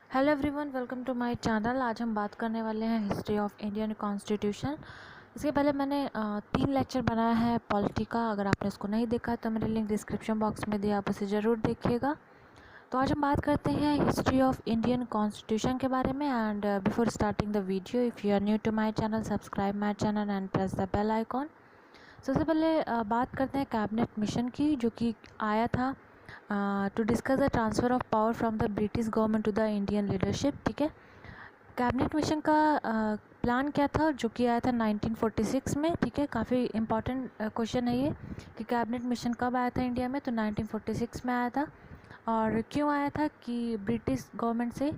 Hello everyone, welcome to my channel. आज हम बात करने वाले हैं हिस्ट्री ऑफ इंडियन कॉन्स्टिट्यूशन। इसके पहले मैंने 3 लेक्चर बनाया है पॉलिटी का। अगर आपने उसको नहीं देखा तो मेरे लिंक डिस्क्रिप्शन बॉक्स में दिया, आप उसे ज़रूर देखिएगा। तो आज हम बात करते हैं हिस्ट्री ऑफ इंडियन कॉन्स्टिट्यूशन के बारे में। And before starting the video, if you are new to my channel, subscribe my channel and press the bell icon. सबसे पहले बात करते हैं कैबिनेट मिशन की, जो कि आया था to discuss the transfer of power from the British government to the Indian leadership. ठीक है, कैबिनेट मिशन का प्लान क्या था, जो कि आया था 1946 में। ठीक है, काफ़ी इंपॉर्टेंट क्वेश्चन है ये कि कैबिनेट मिशन कब आया था इंडिया में। तो 1946 में आया था। और क्यों आया था कि ब्रिटिश गवर्नमेंट से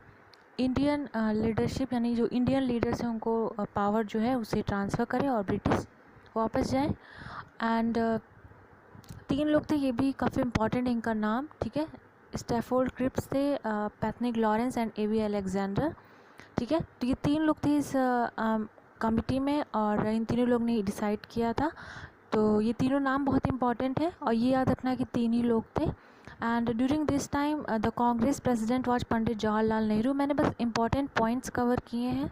इंडियन लीडरशिप, यानी जो इंडियन लीडर्स हैं उनको पावर जो है उसे ट्रांसफ़र करें और ब्रिटिश वापस जाए। एंड 3 लोग थे, ये भी काफ़ी इंपॉर्टेंट है इनका नाम। ठीक है, स्टैफोर्ड क्रिप्स थे, पैथनिक लॉरेंस एंड एवी अलेक्जेंडर। ठीक है, तो ये 3 लोग थे इस कमिटी में, और इन तीनों लोग ने डिसाइड किया था। तो ये तीनों नाम बहुत इंपॉर्टेंट है और ये याद रखना कि 3 ही लोग थे। And during this time the Congress president was Pandit Jawaharlal Nehru. मैंने बस इंपॉर्टेंट पॉइंट्स कवर किए हैं।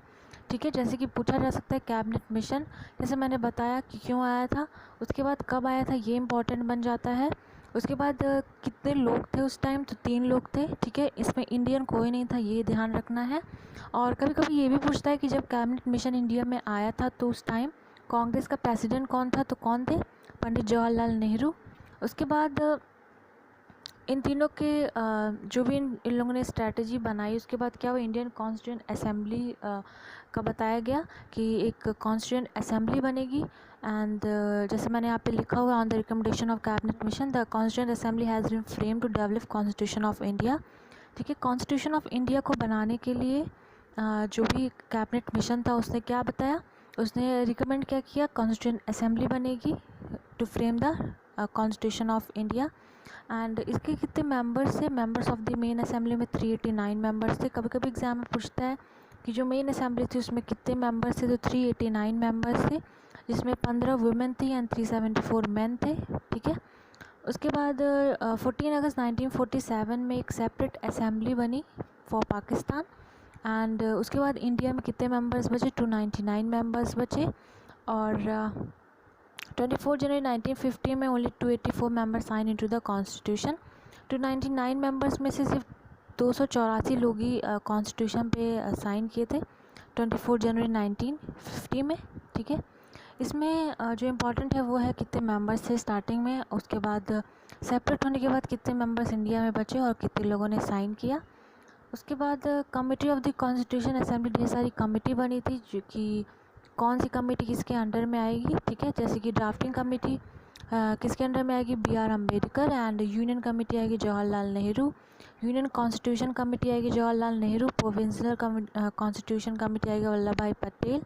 ठीक है, जैसे कि पूछा जा सकता है कैबिनेट मिशन, जैसे मैंने बताया कि क्यों आया था, उसके बाद कब आया था ये इंपॉर्टेंट बन जाता है। उसके बाद कितने लोग थे उस टाइम, तो 3 लोग थे। ठीक है, इसमें इंडियन कोई नहीं था, ये ध्यान रखना है। और कभी कभी ये भी पूछता है कि जब कैबिनेट मिशन इंडिया में आया था तो उस टाइम कांग्रेस का प्रेसिडेंट कौन था, तो कौन थे, पंडित जवाहरलाल नेहरू। उसके बाद इन तीनों के जो भी इन लोगों ने स्ट्रैटेजी बनाई, उसके बाद क्या हुआ, इंडियन कॉन्स्टिट्यूएंट असेंबली का बताया गया कि एक कॉन्स्टिट्यूएंट असेंबली बनेगी। एंड जैसे मैंने यहाँ पे लिखा हुआ, on the recommendation of cabinet mission the constituent assembly has been frame to develop constitution of India. ठीक है, कॉन्स्टिट्यूशन ऑफ इंडिया को बनाने के लिए जो भी कैबिनेट मिशन था उसने क्या बताया, उसने रिकमेंड क्या किया, कॉन्स्टिट्यूएंट असेंबली बनेगी to frame the constitution of India. And इसके कितने मेंबर्स थे, members of the main assembly में 389 मेंबर्स थे। कभी कभी एग्जाम में पूछता है कि जो मेन असेंबली थी उसमें कितने मेंबर्स थे, तो 389 मेंबर्स थे, जिसमें 15 वुमेन थी एंड 374 मेन थे। ठीक है, उसके बाद 14 अगस्त 1947 में एक सेपरेट असेंबली बनी फॉर पाकिस्तान। एंड उसके बाद इंडिया में कितने मेंबर्स बचे, 299 मेंबर्स बचे। और 24 जनवरी 1950 में only 284 members sign into the constitution. 299 members में से सिर्फ 284 लोग ही कॉन्स्टिट्यूशन पे साइन किए थे 24 जनवरी 1950 में। ठीक है, इसमें जो इम्पोर्टेंट है वो है कितने मेंबर्स थे स्टार्टिंग में, उसके बाद सेपरेट होने के बाद कितने मेंबर्स इंडिया में बचे और कितने लोगों ने साइन किया। उसके बाद committee of the constitution assembly, ढेर सारी कमेटी बनी थी, जो कि कौन सी कमेटी किसके अंडर में आएगी। ठीक है, जैसे कि ड्राफ्टिंग कमेटी किसके अंडर में आएगी, BR Ambedkar. And union committee आएगी Jawaharlal Nehru. Union constitution committee आएगी Jawaharlal Nehru. Provincial constitution committee आएगी Vallabh Bhai Patel.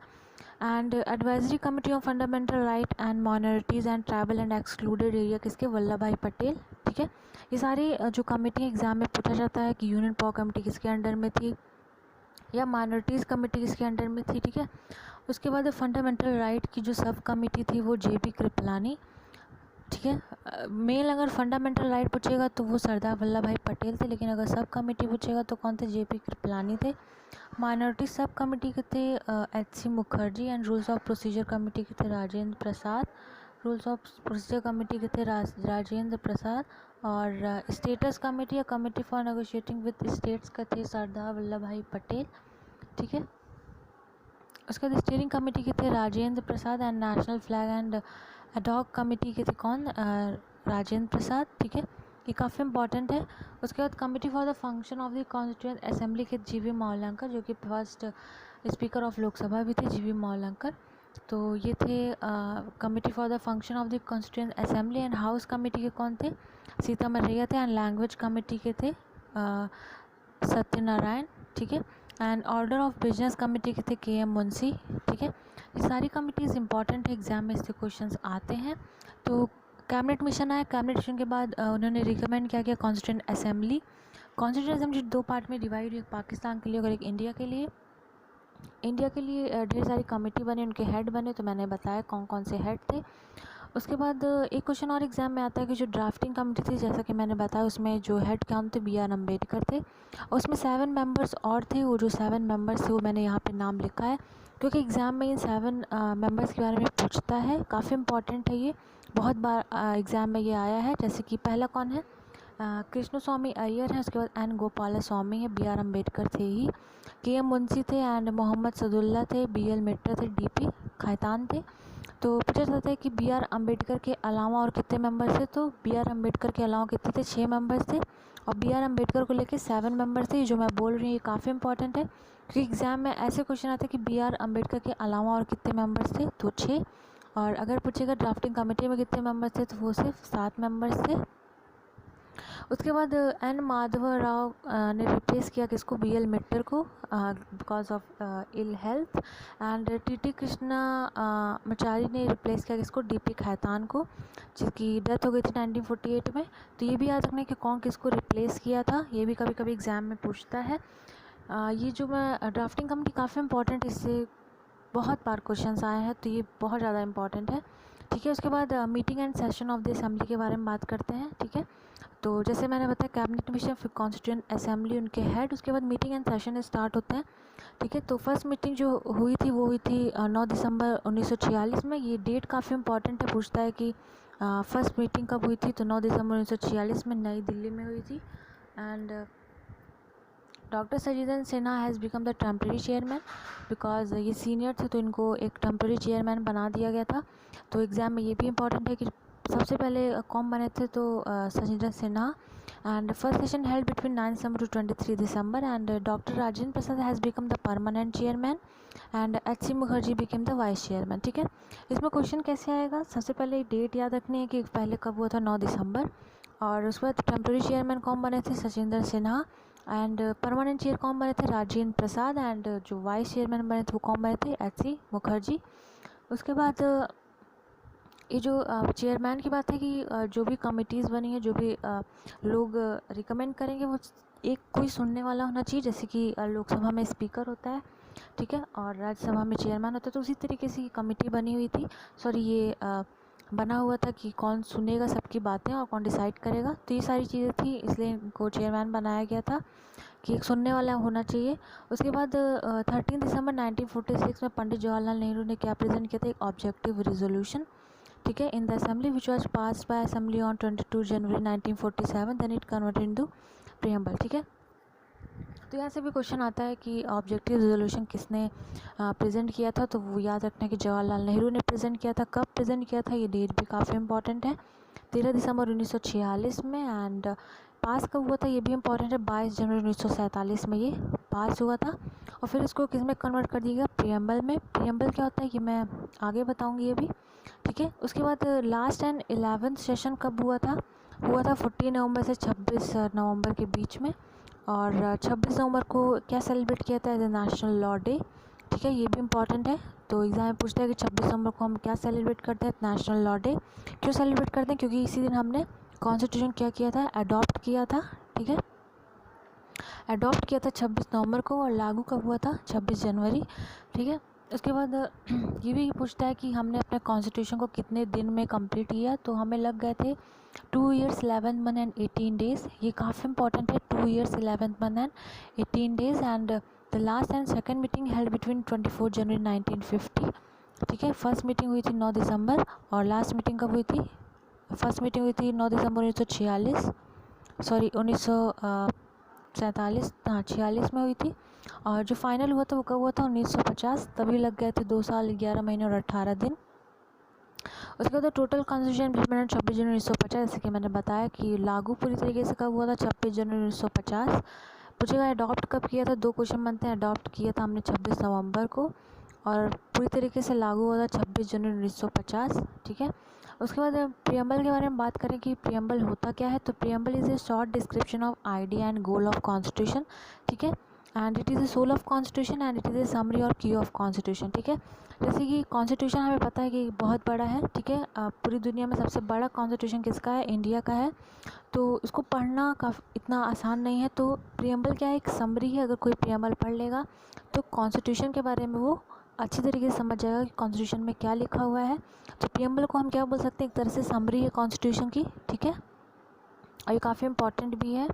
And advisory committee of fundamental right and minorities and tribal and excluded area किसके, वल्लभ भाई पटेल। ठीक है, ये सारी जो कमेटी एग्जाम में पूछा जाता है कि यूनियन पावर कमेटी किसके अंडर में थी या माइनॉरिटीज़ कमेटी किसके अंडर में थी। ठीक है, उसके बाद फंडामेंटल राइट की जो सब कमेटी थी वो JB कृपलानी। ठीक है, मेल अगर फंडामेंटल राइट पूछेगा तो वो सरदार वल्लभ भाई पटेल थे, लेकिन अगर सब कमेटी पूछेगा तो कौन थे, JB कृपलानी थे। माइनॉरिटी सब कमेटी के थे HC Mukherjee. And rules of procedure committee के थे राजेंद्र प्रसाद। रूल्स ऑफ प्रोसीजर कमेटी के थे राजेंद्र प्रसाद। और स्टेटस कमेटी या committee for negotiating with states का थे सरदार वल्लभ भाई पटेल। ठीक है, उसके बाद स्टीयरिंग कमेटी के थे Rajendra Prasad. And national flag and ad hoc committee के थे कौन, राजेंद्र प्रसाद। ठीक है, ये काफ़ी इंपॉर्टेंट है। उसके बाद committee for the function of the constituent assembly के GV मावलंकर, जो कि फर्स्ट स्पीकर ऑफ लोकसभा भी थे, GV मावलंकर। तो ये थे committee for the function of the constituent assembly. And house committee के कौन थे, सीतामढ़ैया थे। एंड लैंग्वेज कमेटी के थे सत्यनारायण। ठीक है, and order of business committee के थे KM मुंशी। ठीक है, ये सारी कमिटीज़ इंपॉर्टेंट है, एग्जाम में इससे क्वेश्चंस आते हैं। तो कैबिनेट मिशन आया, कैबिनेट मिशन के बाद उन्होंने रिकमेंड क्या किया, constituent assembly. Constituent assembly 2 part में डिवाइड हुई, एक पाकिस्तान के लिए और एक इंडिया के लिए। इंडिया के लिए ढेर सारी कमेटी बने, उनके हेड बने, तो मैंने बताया कौन कौन से हेड थे। उसके बाद एक क्वेश्चन और एग्ज़ाम में आता है कि जो ड्राफ्टिंग कमेटी थी, जैसा कि मैंने बताया, उसमें जो हेड कौन थे, बी आर अम्बेडकर थे, और उसमें 7 मेंबर्स और थे। वो जो 7 मेंबर्स थे वो मैंने यहाँ पे नाम लिखा है, क्योंकि एग्ज़ाम में इन 7 मेंबर्स के बारे में पूछता है। काफ़ी इंपॉर्टेंट है ये, बहुत बार एग्ज़ाम में ये आया है। जैसे कि पहला कौन है, कृष्ण स्वामी अय्यर है, उसके बाद एन गोपाला स्वामी है, बी आर अम्बेडकर थे ही, के एम मुंशी थे, एंड मोहम्मद सदुल्ला थे, बी एल मिट्टर थे, डी पी खैतान थे। तो पूछा जाता है कि बी आर अम्बेडकर के अलावा और कितने मेंबर्स थे, तो बी आर अम्बेडकर के अलावा कितने थे, 6 मेंबर्स थे, और बी आर अम्बेडकर को लेके 7 मेंबर्स थे। जो मैं बोल रही हूँ ये काफ़ी इंपॉर्टेंट है, क्योंकि एग्ज़ाम में ऐसे क्वेश्चन आते हैं कि बी आर अम्बेडकर के अलावा और कितने मेंबर्स थे, तो 6। और अगर पूछेगा ड्राफ्टिंग कमेटी में कितने मेंबर्स थे, तो वो सिर्फ 7 मेंबर्स थे। उसके बाद एन माधव राव ने रिप्लेस किया किसको, बी एल मिट्टर को, because of ill health. And T T Krishnamachari ने रिप्लेस किया किसको, डी पी खैतान को, जिसकी डेथ हो गई थी 1948 में। तो ये भी याद रखना कि कौन किसको रिप्लेस किया था, ये भी कभी कभी एग्ज़ाम में पूछता है। ये जो मैं ड्राफ्टिंग कमेटी काफ़ी इंपॉर्टेंट, इससे बहुत बार क्वेश्चंस आए हैं, तो ये बहुत ज़्यादा इंपॉर्टेंट है। ठीक है, उसके बाद meeting and session of the assembly के बारे में बात करते हैं। ठीक है, तो जैसे मैंने बताया कैबिनेट मिशन, फिर कॉन्स्टिट्यूएंट असेंबली उनके हेड, उसके बाद मीटिंग एंड सेशन स्टार्ट होते हैं। ठीक है, तो फर्स्ट मीटिंग जो हुई थी वो हुई थी 9 दिसंबर 1946 में। ये डेट काफ़ी इंपॉर्टेंट है, पूछता है कि फर्स्ट मीटिंग कब हुई थी, तो 9 दिसंबर 1946 में नई दिल्ली में हुई थी। And doctor Sachinder Sinha has become the temporary chairman, because ये सीनियर थे तो इनको एक टेम्प्रेरी चेयरमैन बना दिया गया था। तो एग्ज़ाम में ये भी इंपॉर्टेंट है कि सबसे पहले कौन बने थे, तो Sachindar Sinha. And first session held between 9 December to 23 December, and doctor Rajendra Prasad has become the permanent chairman, and H C Mukherjee become the vice chairman. ठीक है, इसमें क्वेश्चन कैसे आएगा, सबसे पहले डेट याद रखनी है कि पहले कब हुआ था, 9 दिसंबर, और उसके बाद टेम्प्रेरी चेयरमैन कौन बने थे, Sachinder Sinha, and permanent chair कौन बने थे, राजेंद्र प्रसाद, एंड जो वाइस चेयरमैन बने थे वो कौन बने थे, एच सी मुखर्जी। उसके बाद ये जो चेयरमैन की बात है कि जो भी कमिटीज़ बनी है, जो भी लोग रिकमेंड करेंगे, वो एक कोई सुनने वाला होना चाहिए। जैसे कि लोकसभा में स्पीकर होता है, ठीक है, और राज्यसभा में चेयरमैन होता है, तो उसी तरीके से कमेटी बनी हुई थी। सॉरी, ये बना हुआ था कि कौन सुनेगा सबकी बातें और कौन डिसाइड करेगा। तो ये सारी चीज़ें थी, इसलिए इनको चेयरमैन बनाया गया था कि एक सुनने वाला होना चाहिए। उसके बाद 13 दिसंबर 1946 में पंडित जवाहरलाल नेहरू ने क्या प्रेजेंट किया था, एक ऑब्जेक्टिव रिजोल्यूशन। ठीक है, in the assembly which was pass by assembly on 22 January 1947, then it converted into preamble. ठीक है, तो यहाँ से भी क्वेश्चन आता है कि ऑब्जेक्टिव रिजोल्यूशन किसने प्रेजेंट किया था, तो वो याद रखना है कि जवाहरलाल नेहरू ने प्रेजेंट किया था। कब प्रेजेंट किया था, ये डेट भी काफ़ी इंपॉर्टेंट है, 13 दिसंबर 1946 में। एंड पास कब हुआ था, ये भी इंपॉर्टेंट है, 22 जनवरी 1947 में ये पास हुआ था। और फिर इसको किस में कन्वर्ट कर दिया गया, प्रीएम्बल में। प्रीएम्बल क्या होता है ये मैं आगे बताऊँगी ये भी। ठीक है, उसके बाद लास्ट एंड 11th सेशन कब हुआ था 14 नवंबर से 26 नवंबर के बीच में। और 26 नवंबर को क्या सेलिब्रेट किया था, as a national law day. ठीक है, ये भी इंपॉर्टेंट है, तो एग्जाम में पूछता है कि 26 नवंबर को हम क्या सेलिब्रेट करते हैं, नेशनल लॉ डे। क्यों सेलिब्रेट करते हैं, क्योंकि इसी दिन हमने कॉन्स्टिट्यूशन क्या किया था, अडॉप्ट किया था। ठीक है, अडॉप्ट किया था 26 नवंबर को, और लागू कब हुआ था, 26 जनवरी। ठीक है, उसके बाद ये भी पूछता है कि हमने अपने कॉन्स्टिट्यूशन को कितने दिन में कंप्लीट किया, तो हमें लग गए थे 2 years 11 month and 18 days। ये काफ़ी इंपॉर्टेंट है, 2 years 11 month and 18 days। And the last and second meeting held between 24 जनवरी 1950। ठीक है, फर्स्ट मीटिंग हुई थी 9 दिसंबर, और लास्ट मीटिंग कब हुई थी, फर्स्ट मीटिंग हुई थी 9 दिसंबर 1946, सॉरी 1947, हाँ 46 में हुई थी। और जो फाइनल हुआ था वो कब हुआ था, 1950, तभी लग गए थे 2 साल 11 महीने और 18 दिन। उसके बाद टोटल कॉन्स्टिट्यूशन इम्प्लीमेंट 26 जनवरी 1950, जैसे कि मैंने बताया कि लागू पूरी तरीके से कब हुआ था, 26 जनवरी 1950। पूछेगा अडॉप्ट कब किया था, 2 क्वेश्चन बनते हैं। अडॉप्ट किया था हमने 26 नवंबर को, और पूरी तरीके से लागू हुआ था 26 जनवरी 1950। ठीक है, उसके बाद प्रीएम्बल के बारे में बात करें कि प्रीएम्बल होता क्या है, तो preamble is a short description of idea and goal of constitution. ठीक है, and it is a soul of constitution, and it is a summary और की ऑफ कॉन्स्टिट्यूशन। ठीक है, जैसे कि कॉन्स्टिट्यूशन हमें पता है कि बहुत बड़ा है। ठीक है, पूरी दुनिया में सबसे बड़ा कॉन्स्टिट्यूशन किसका है, इंडिया का है। तो इसको पढ़ना काफ़ी इतना आसान नहीं है। तो प्रीएम्बल क्या है, एक समरी है। अगर कोई प्रीएम्बल पढ़ लेगा तो कॉन्स्टिट्यूशन के बारे में वो अच्छी तरीके से समझ जाएगा कि कॉन्स्टिट्यूशन में क्या लिखा हुआ है। तो प्रियम्बल को हम क्या बोल सकते हैं, एक तरह से समरी है कॉन्स्टिट्यूशन की, ठीक है, और ये काफ़ी इंपॉर्टेंट भी है।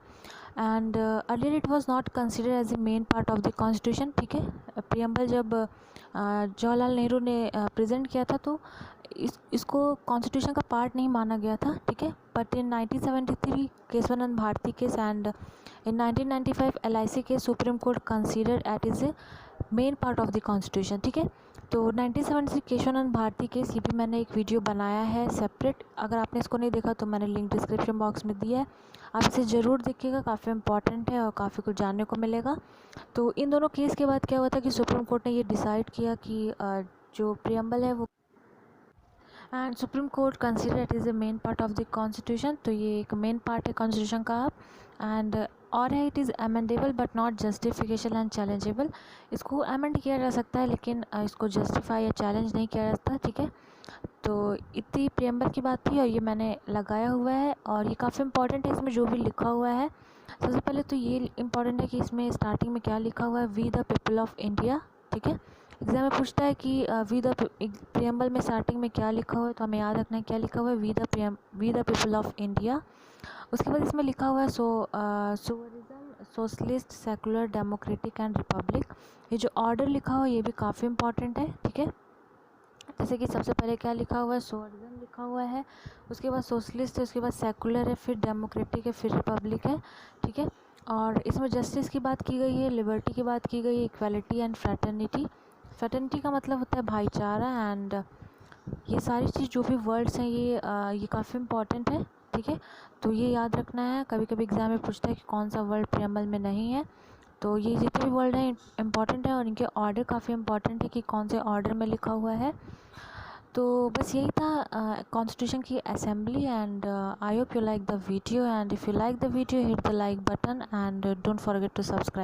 And earlier it was not consider as a main part of the constitution, ठीक है। प्रियम्बल जब जवाहरलाल नेहरू ने प्रेजेंट किया था तो इसको कॉन्स्टिट्यूशन का पार्ट नहीं माना गया था, ठीक है। But in 1973 Kesavananda Bharati case and in 1995 LIC case supreme court consider at is a main part of the constitution, ठीक है। तो 1976 केशवानंद भारती केस, ये भी मैंने एक वीडियो बनाया है सेपरेट, अगर आपने इसको नहीं देखा तो मैंने लिंक डिस्क्रिप्शन बॉक्स में दिया है, आप इसे ज़रूर देखिएगा, काफ़ी इंपॉर्टेंट है और काफ़ी कुछ जानने को मिलेगा। तो इन दोनों केस के बाद क्या हुआ था कि सुप्रीम कोर्ट ने ये डिसाइड किया कि जो प्रियम्बल है वो, and supreme court consider it is A main part of the constitution, तो ये एक मेन पार्ट है कॉन्स्टिट्यूशन का। एंड और है it is amendable but not justification and challengeable, इसको अमेंड किया जा सकता है लेकिन इसको जस्टिफाई या चैलेंज नहीं किया जा सकता, ठीक है। तो इतनी प्रियम्बल की बात थी और ये मैंने लगाया हुआ है और ये काफ़ी इंपॉर्टेंट है, इसमें जो भी लिखा हुआ है। सबसे पहले तो ये इम्पॉर्टेंट है कि इसमें स्टार्टिंग में क्या लिखा हुआ है, we the people of India, ठीक है। एग्जाम में पूछता है कि वी द प्रियम्बल में स्टार्टिंग में क्या लिखा हुआ है, तो हमें याद रखना है क्या लिखा हुआ है, we the people of India. उसके बाद इसमें लिखा हुआ है socialism, socialist, secular, democratic and republic. ये जो ऑर्डर लिखा हुआ है ये भी काफ़ी इंपॉर्टेंट है, ठीक है। जैसे कि सबसे पहले क्या लिखा हुआ है, सोशलिज्म लिखा हुआ है, उसके बाद सोशलिस्ट है, उसके बाद सेकुलर है, फिर डेमोक्रेटिक है, फिर रिपब्लिक है, ठीक है। और इसमें जस्टिस की बात की गई है, लिबर्टी की बात की गई है, इक्वालिटी एंड फ्रेटर्निटी। फ्रेटर्निटी का मतलब होता है भाईचारा, एंड ये सारी चीज़ जो भी वर्ड्स हैं ये काफ़ी इंपॉर्टेंट है, ठीक है। तो ये याद रखना है, कभी कभी एग्जाम में पूछता है कि कौन सा वर्ड प्रियम्बल में नहीं है, तो ये जितने भी वर्ड हैं इंपॉर्टेंट है और इनके ऑर्डर काफ़ी इंपॉर्टेंट है कि कौन से ऑर्डर में लिखा हुआ है। तो बस यही था कॉन्स्टिट्यूशन की assembly, and I hope you like the video, and if you like the video hit the like button and don't forget to subscribe.